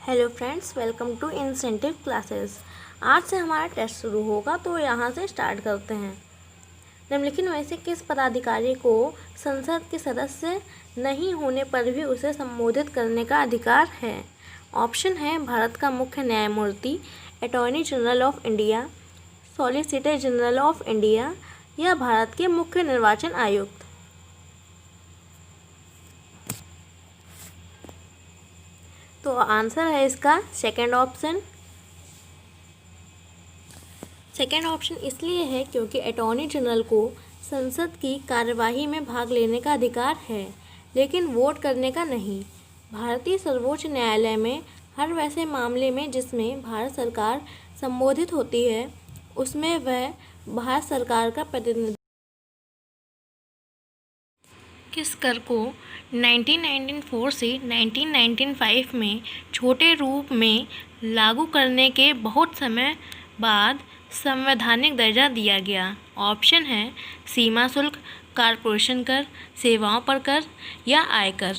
Hello friends, welcome to incentive classes. आज से हमारा टेस्ट शुरू होगा, तो यहाँ से स्टार्ट करते हैं। निम्नलिखित में से किस पदाधिकारी को संसद के सदस्य नहीं होने पर भी उसे संबोधित करने का अधिकार है? ऑप्शन है भारत का मुख्य न्यायमूर्ति, attorney general of India, solicitor general of India या भारत के मुख्य निर्वाचन आयुक्त। तो आंसर है इसका सेकंड ऑप्शन। सेकंड ऑप्शन इसलिए है क्योंकि अटॉर्नी जनरल को संसद की कार्यवाही में भाग लेने का अधिकार है, लेकिन वोट करने का नहीं। भारतीय सर्वोच्च न्यायालय में हर वैसे मामले में जिसमें भारत सरकार संबोधित होती है, उसमें वह भारत सरकार का प्रतिनिधि किस कर को 1994 से 1995 में छोटे रूप में लागू करने के बहुत समय बाद संवैधानिक दर्जा दिया गया? ऑप्शन है सीमा शुल्क, कॉरपोरेशन कर, सेवाओं पर कर या आयकर।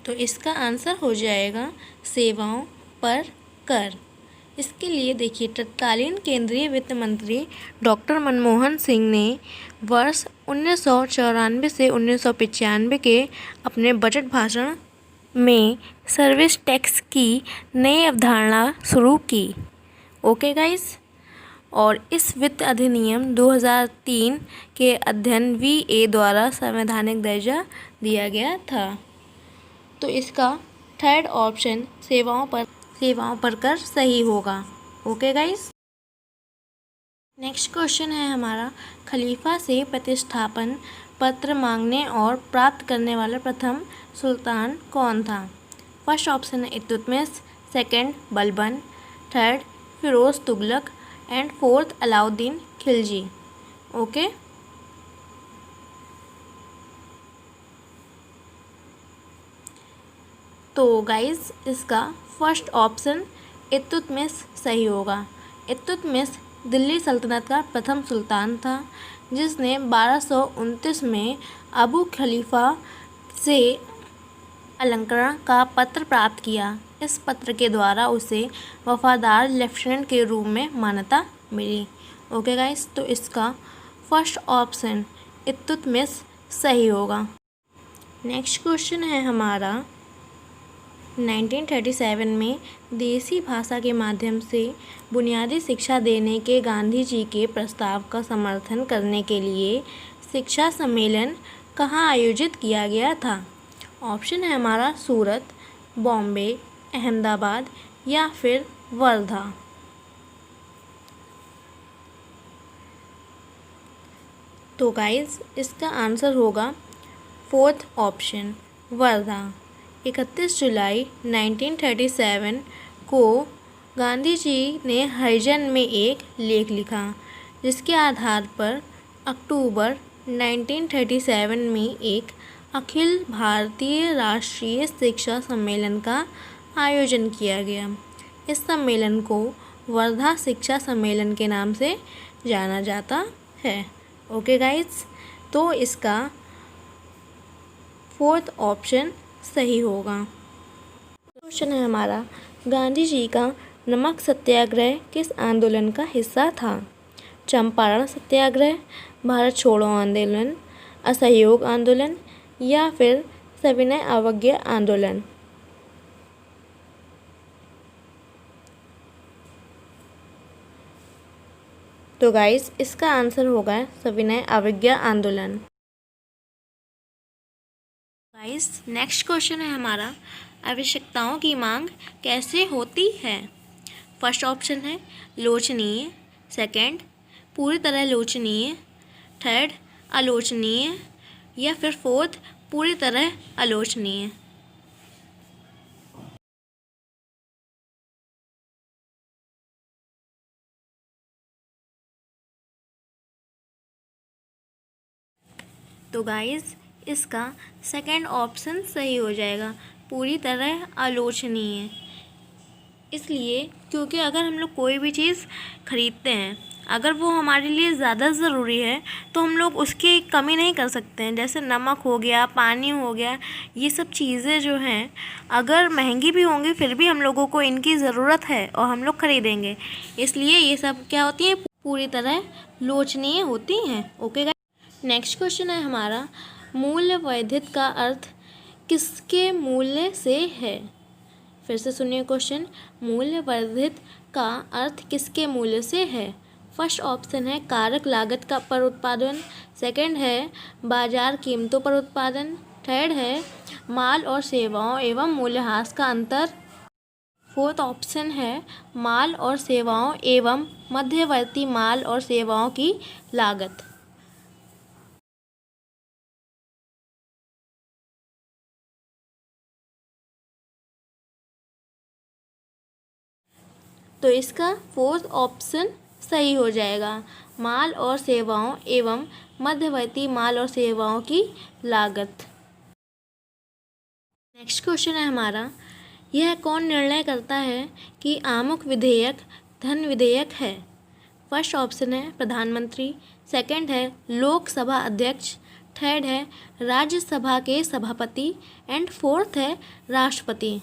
तो इसका आंसर हो जाएगा सेवाओं पर कर। इसके लिए देखिए, तत्कालीन केंद्रीय वित्त मंत्री डॉक्टर मनमोहन सिंह ने वर्ष 1994 से 1995 के अपने बजट भाषण में सर्विस टैक्स की नई अवधारणा शुरू की। ओके गाइस, और इस वित्त अधिनियम 2003 के अध्ययन VA द्वारा संवैधानिक दर्जा दिया गया था। तो इसका थर्ड ऑप्शन सेवाओं पर कर सही होगा। ओके गाइस, नेक्स्ट क्वेश्चन है हमारा, खलीफा से प्रतिष्ठापन पत्र मांगने और प्राप्त करने वाला प्रथम सुल्तान कौन था? फर्स्ट ऑप्शन है Iltutmish, second Balban, third Firoz Tughlaq and fourth Alauddin Khilji. Okay, तो गाइस इसका फर्स्ट ऑप्शन इल्तुतमिश सही होगा। इल्तुतमिश दिल्ली सल्तनत का प्रथम सुल्तान था, जिसने 1229 में अबू खलीफा से अलंकरण का पत्र प्राप्त किया। इस पत्र के द्वारा उसे वफादार लेफ्टिनेंट के रूप में मान्यता मिली। ओके गाइस, तो इसका फर्स्ट ऑप्शन इल्तुतमिश सही होगा। नेक्स्ट क्वेश्चन है हमारा, 1937 में देसी भाषा के माध्यम से बुनियादी शिक्षा देने के गांधी जी के प्रस्ताव का समर्थन करने के लिए शिक्षा सम्मेलन कहाँ आयोजित किया गया था? ऑप्शन है हमारा सूरत, बॉम्बे, अहमदाबाद या फिर वर्धा। तो गाइस इसका आंसर होगा फोर्थ ऑप्शन वर्धा। 31 जुलाई 1937 को गांधी जी ने हरिजन में एक लेख लिखा, जिसके आधार पर अक्टूबर 1937 में एक अखिल भारतीय राष्ट्रीय शिक्षा सम्मेलन का आयोजन किया गया। इस सम्मेलन को वर्धा शिक्षा सम्मेलन के नाम से जाना जाता है। ओके गाइस, तो इसका फोर्थ ऑप्शन सही होगा। क्वेश्चन है हमारा, गांधी जी का नमक सत्याग्रह किस आंदोलन का हिस्सा था? चंपारण सत्याग्रह, भारत छोड़ो आंदोलन, असहयोग आंदोलन या फिर सविनय अवज्ञा आंदोलन। तो गाइस इसका आंसर होगा सविनय अवज्ञा आंदोलन। गाइस नेक्स्ट क्वेश्चन है हमारा, आवश्यकताओं की मांग कैसे होती है? फर्स्ट ऑप्शन है लोचनीय, सेकंड पूरी तरह लोचनीय, थर्ड आलोचनीय या फिर फोर्थ पूरी तरह आलोचनीय। तो गाइस इसका सेकंड ऑप्शन सही हो जाएगा, पूरी तरह आलोचनीय। इसलिए क्योंकि अगर हम लोग कोई भी चीज़ खरीदते हैं अगर वो हमारे लिए ज़्यादा ज़रूरी है तो हम लोग उसकी कमी नहीं कर सकते हैं। जैसे नमक हो गया, पानी हो गया, ये सब चीज़ें जो हैं अगर महंगी भी होंगी फिर भी हम लोगों को इनकी ज़रूरत है और हम लोग खरीदेंगे। इसलिए ये सब क्या होती हैं, पूरी तरह लोचनीय होती हैं। ओके गाइस, नेक्स्ट क्वेश्चन है हमारा, मूल्य वर्धित का अर्थ किसके मूल्य से है। फिर से सुनिए क्वेश्चन, मूल्य वर्धित का अर्थ किसके मूल्य से है। फर्स्ट ऑप्शन है कारक लागत का पर उत्पादन, सेकंड है बाजार कीमतों पर उत्पादन, थर्ड है माल और सेवाओं एवं मूल्यह्रास का अंतर, फोर्थ ऑप्शन है माल और सेवाओं एवं मध्यवर्ती माल और सेवाओं की लागत। तो इसका फोर्थ ऑप्शन सही हो जाएगा, माल और सेवाओं एवं मध्यवर्ती माल और सेवाओं की लागत। नेक्स्ट क्वेश्चन है हमारा, यह कौन निर्णय करता है कि आमुख विधेयक धन विधेयक है। फर्स्ट ऑप्शन है प्रधानमंत्री, सेकंड है लोकसभा अध्यक्ष, थर्ड है राज्यसभा के सभापति एंड फोर्थ है राष्ट्रपति।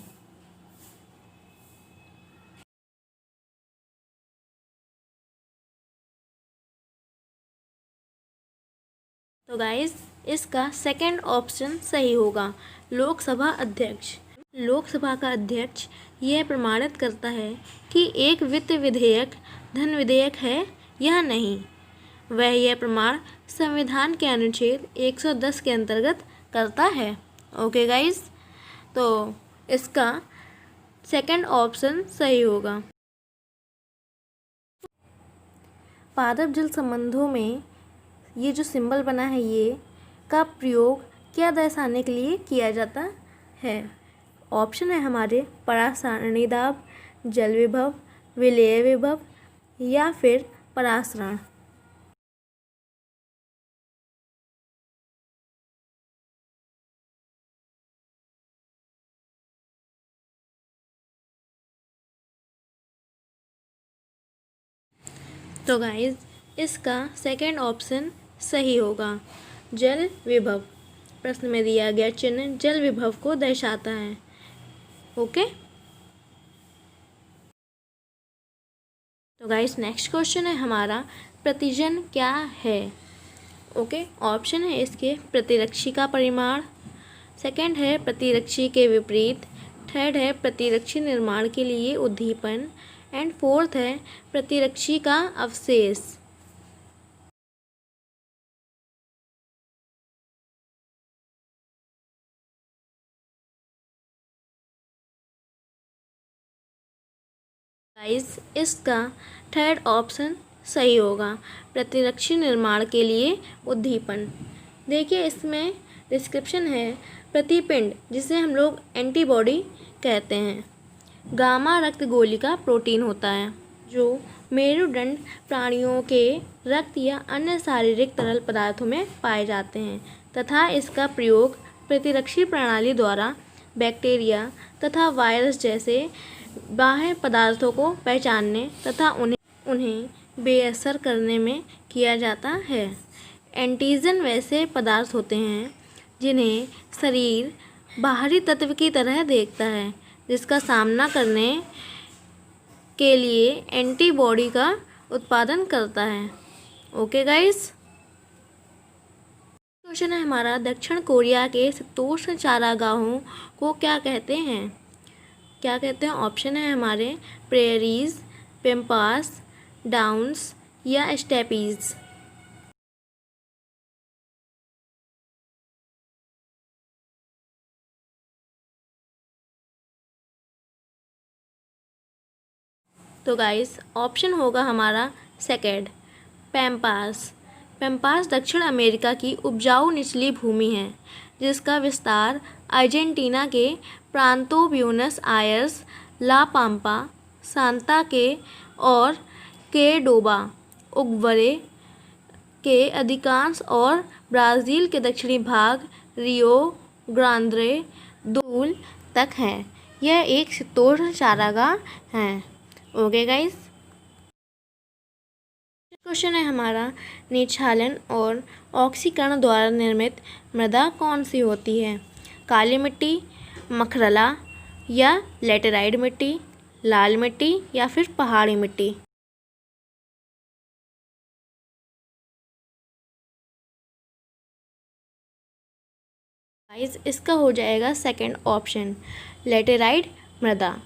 तो गाइस इसका सेकंड ऑप्शन सही होगा, लोकसभा अध्यक्ष। लोकसभा का अध्यक्ष यह प्रमाणित करता है कि एक वित्त विधेयक धन विधेयक है या नहीं। वह यह प्रमाण संविधान के अनुच्छेद 110 के अंतर्गत करता है। ओके गाइस, तो इसका सेकंड ऑप्शन सही होगा। पादप जल संबंधों में ये जो सिंबल बना है ये का प्रयोग क्या दर्शाने के लिए किया जाता है। ऑप्शन है हमारे परासारणी दाब, जल विभव, विलेय विभव या फिर परासरण। तो गाइज इसका सेकंड ऑप्शन सही होगा, जल विभव। प्रश्न में दिया गया चिन्ह जल विभव को दर्शाता है। ओके, तो गाइस नेक्स्ट क्वेश्चन है हमारा, प्रतिजन क्या है। ओके, ऑप्शन है इसके प्रतिरक्षी का परिमाण, सेकंड है प्रतिरक्षी के विपरीत, थर्ड है प्रतिरक्षी निर्माण के लिए उद्दीपन एंड फोर्थ है प्रतिरक्षी का अवशेष। गाइस इसका थर्ड ऑप्शन सही होगा, प्रतिरक्षी निर्माण के लिए उद्दीपन। देखिए इसमें डिस्क्रिप्शन है, प्रतिपिंड जिसे हम लोग एंटीबॉडी कहते हैं, गामा रक्त गोलिका प्रोटीन होता है जो मेरुदंड प्राणियों के रक्त या अन्य शारीरिक तरल पदार्थों में पाए जाते हैं तथा इसका प्रयोग प्रतिरक्षी प्रणाली द्वारा बैक्टीरिया तथा वायरस जैसे बाह्य पदार्थों को पहचानने तथा उन्हें बेअसर करने में किया जाता है। एंटीजन वैसे पदार्थ होते हैं जिन्हें शरीर बाहरी तत्व की तरह देखता है, जिसका सामना करने के लिए एंटीबॉडी का उत्पादन करता है। ओके गाइस, क्वेश्चन है हमारा, दक्षिण कोरिया के शीतोष्ण चारागाहों को क्या कहते हैं। क्या कहते हैं, ऑप्शन है हमारे प्रेरीज, पेम्पास, डाउन्स या स्टेपीज। तो गाइस ऑप्शन होगा हमारा सेकेंड, पैम्पास। पैम्पास दक्षिण अमेरिका की उपजाऊ निचली भूमि है जिसका विस्तार अर्जेंटीना के प्रांतों ब्यूनस आयर्स, ला पाम्पा, सांता के और केडोबा उगवरे के अधिकांश और ब्राज़ील के दक्षिणी भाग रियो ग्रांडे दूल तक है। यह एक शीतोष्ण चारागाह है। ओके गाइस, क्वेश्चन है हमारा, निच्छालन और ऑक्सीकरण द्वारा निर्मित मृदा कौन सी होती है? काली मिट्टी, मखरला या लेटेराइट मिट्टी, लाल मिट्टी या फिर पहाड़ी मिट्टी? गाइस इसका हो जाएगा सेकंड ऑप्शन, लेटेराइट मृदा।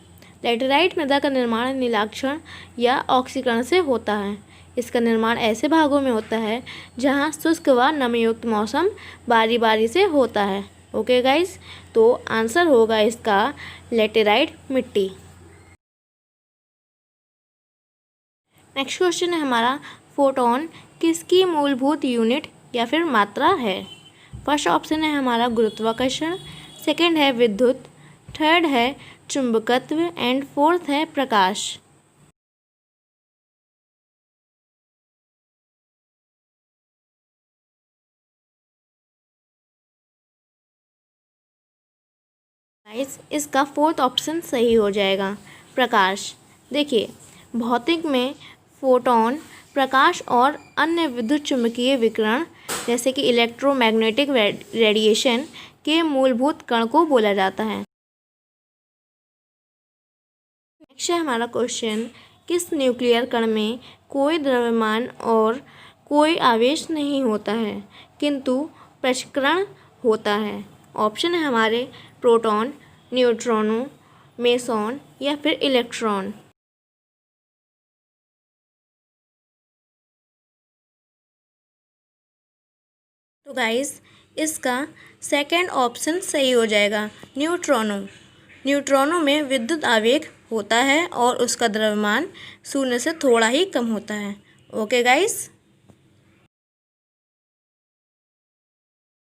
लेटेराइट मृदा का निर्माण नीलाक्षरण या ऑक्सीकरण से होता है। इसका निर्माण ऐसे भागों में होता है जहां शुष्क व नमीयुक्त मौसम बारी बारी से होता है। ओके गाइस, तो आंसर होगा इसका लेटेराइट मिट्टी। नेक्स्ट क्वेश्चन है हमारा, फोटोन किसकी मूलभूत यूनिट या फिर मात्रा है? फर्स्ट ऑप्शन है हमारा गुरुत्वाकर्षण, सेकंड है विद्युत, थर्ड है चुंबकत्व एंड फोर्थ है प्रकाश। गाइस इसका फोर्थ ऑप्शन सही हो जाएगा, प्रकाश। देखिए भौतिक में फोटोन प्रकाश और अन्य विद्युत चुम्बकीय विकिरण जैसे कि इलेक्ट्रोमैग्नेटिक रेडिएशन के मूलभूत कण को बोला जाता है। नेक्स्ट है हमारा क्वेश्चन, किस न्यूक्लियर कण में कोई द्रव्यमान और कोई आवेश नहीं होता है किंतु प्रक्षेपण होता है? ऑप्शन है हमारे प्रोटॉन, न्यूट्रॉनों, मेसॉन या फिर इलेक्ट्रॉन। तो गाइस इसका सेकंड ऑप्शन सही हो जाएगा, न्यूट्रॉनों। न्यूट्रॉनों में विद्युत आवेग होता है और उसका द्रव्यमान शून्य से थोड़ा ही कम होता है। ओके गाइस,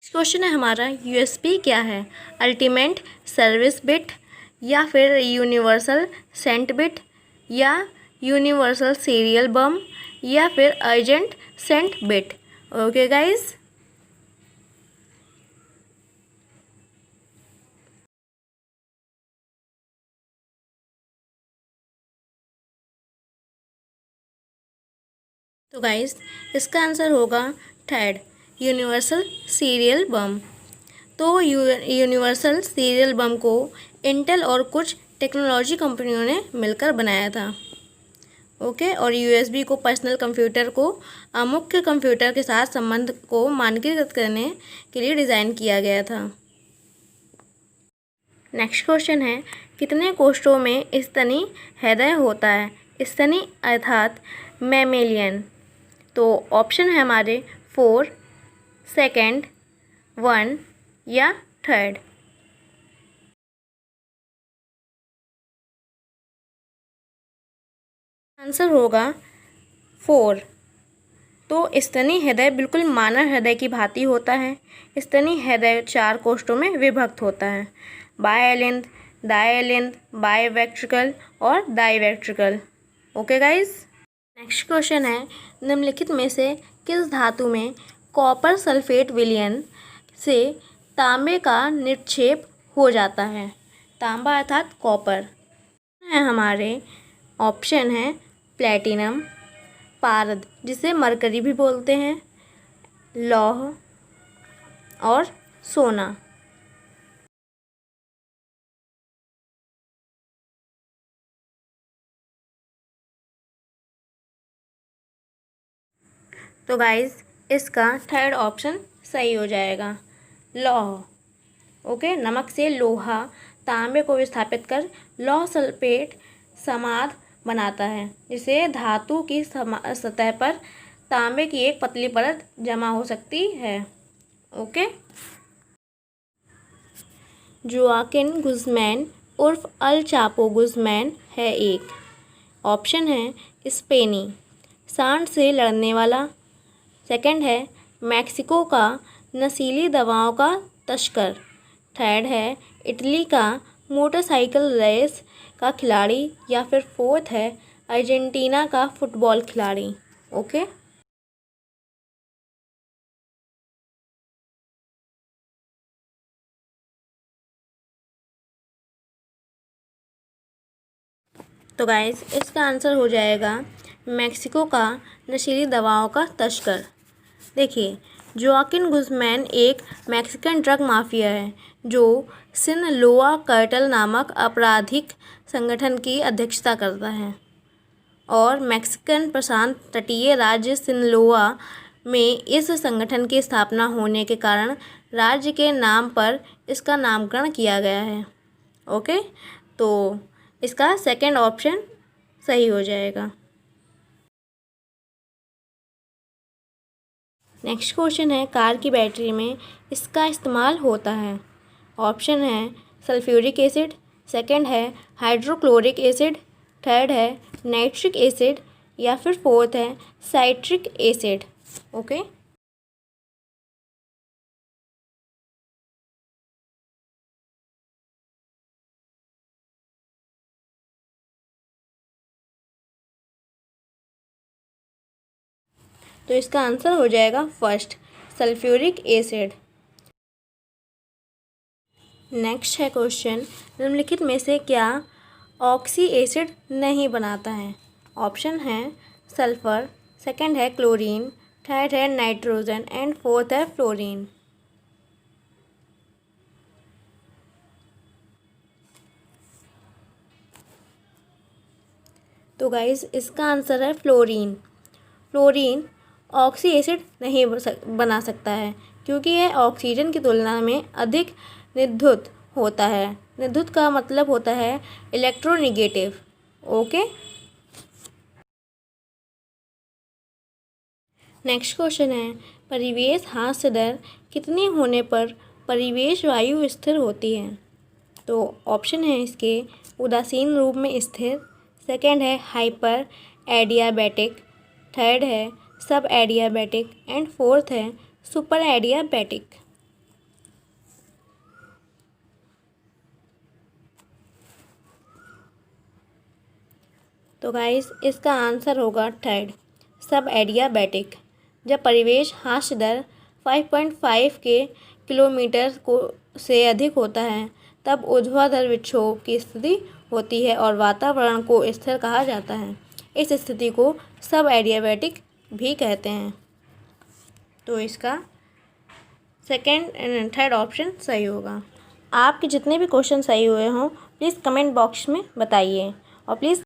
क्वेश्चन है हमारा, यूएसबी क्या है? अल्टीमेट सर्विस बिट या फिर यूनिवर्सल सेंट बिट या यूनिवर्सल सीरियल बम या फिर urgent sent bit? Okay guys, तो गाइस इसका आंसर होगा थर्ड, यूनिवर्सल सीरियल बम। तो यूनिवर्सल सीरियल बम को इंटेल और कुछ टेक्नोलॉजी कंपनियों ने मिलकर बनाया था। ओके, और यूएसबी को पर्सनल कंप्यूटर को मुख्य कंप्यूटर के साथ संबंध को मानकीकृत करने के लिए डिज़ाइन किया गया था। नेक्स्ट क्वेश्चन है, कितने कोष्ठों में स्तनी हृदय होता है? स्तनी अर्थात मैमेलियन। तो ऑप्शन है हमारे 4, सेकंड, 1 या थर्ड। आंसर होगा 4। तो स्तनी हृदय बिल्कुल मानव हृदय की भांति होता है। स्तनी हृदय 4 कोष्ठों में विभक्त होता है, बायलिंद, डायलिंद, बायवेंट्रिकल और डायवेंट्रिकल। ओके गाइस, नेक्स्ट क्वेश्चन है, निम्नलिखित में से किस धातु में कॉपर सल्फेट विलयन से तांबे का निक्षेप हो जाता है? तांबा अर्थात कॉपर है हमारे। ऑप्शन है प्लेटिनम, पारद जिसे मरकरी भी बोलते हैं, लौह और सोना। तो गाइस इसका थर्ड ऑप्शन सही हो जाएगा, लौह। ओके, नमक से लोहा तांबे को विस्थापित कर लौह सल्फेट समाध बनाता है, जिसे धातु की सतह पर तांबे की एक पतली परत जमा हो सकती है। ओके, जोआकिन गुज़मैन उर्फ अल चापो गुज़मैन है एक। ऑप्शन है स्पेनी, सांड से लड़ने वाला, सेकंड है मैक्सिको का नशीली दवाओं का तस्कर, थर्ड है इटली का मोटरसाइकिल रेस का खिलाड़ी या फिर फोर्थ है अर्जेंटीना का फुटबॉल खिलाड़ी। ओके, तो गाइस इसका आंसर हो जाएगा मैक्सिको का नशीली दवाओं का तस्कर। देखिए, जोआकिन गुज़मैन एक मैक्सिकन ड्रग माफिया है जो सिनलोआ कार्टेल नामक आपराधिक संगठन की अध्यक्षता करता है और मैक्सिकन प्रशांत तटीय राज्य सिनलोआ में इस संगठन की स्थापना होने के कारण राज्य के नाम पर इसका नामकरण किया गया है। ओके, तो इसका सेकंड ऑप्शन सही हो जाएगा। नेक्स्ट क्वेश्चन है, कार की बैटरी में इसका इस्तेमाल होता है। ऑप्शन है सल्फ्यूरिक एसिड, सेकंड है हाइड्रोक्लोरिक एसिड, थर्ड है नाइट्रिक एसिड या फिर फोर्थ है साइट्रिक एसिड। ओके, तो इसका आंसर हो जाएगा फर्स्ट, सल्फ्यूरिक एसिड। नेक्स्ट है क्वेश्चन, निम्नलिखित में से क्या ऑक्सी एसिड नहीं बनाता है। ऑप्शन है सल्फर, सेकंड है क्लोरीन, थर्ड है नाइट्रोजन एंड फोर्थ है फ्लोरीन। तो गाइस इसका आंसर है फ्लोरीन। फ्लोरीन ऑक्सी एसिड नहीं बना सकता है क्योंकि यह ऑक्सीजन की तुलना में अधिक निर्धुत होता है। निर्धुत का मतलब होता है इलेक्ट्रोनेगेटिव। ओके, नेक्स्ट क्वेश्चन है, परिवेश हास्य दर कितनी होने पर परिवेश वायु स्थिर होती है। तो ऑप्शन है इसके उदासीन रूप में स्थिर, सेकंड है हाइपर एडियाबैटिक, थर्ड है सब एडियाबैटिक एंड फोर्थ है सुपर एडियाबैटिक। तो गाइस इसका आंसर होगा थर्ड, सब एडियाबैटिक। जब परिवेश हास्य दर 5.5 के किलोमीटर को से अधिक होता है तब ऊर्ध्वाधर विक्षोभ की स्थिति होती है और वातावरण को स्थिर कहा जाता है। इस स्थिति को सब एडियाबैटिक भी कहते हैं। तो इसका सेकंड एंड थर्ड ऑप्शन सही होगा। आपके जितने भी क्वेश्चन सही हुए हों प्लीज़ कमेंट बॉक्स में बताइए और प्लीज़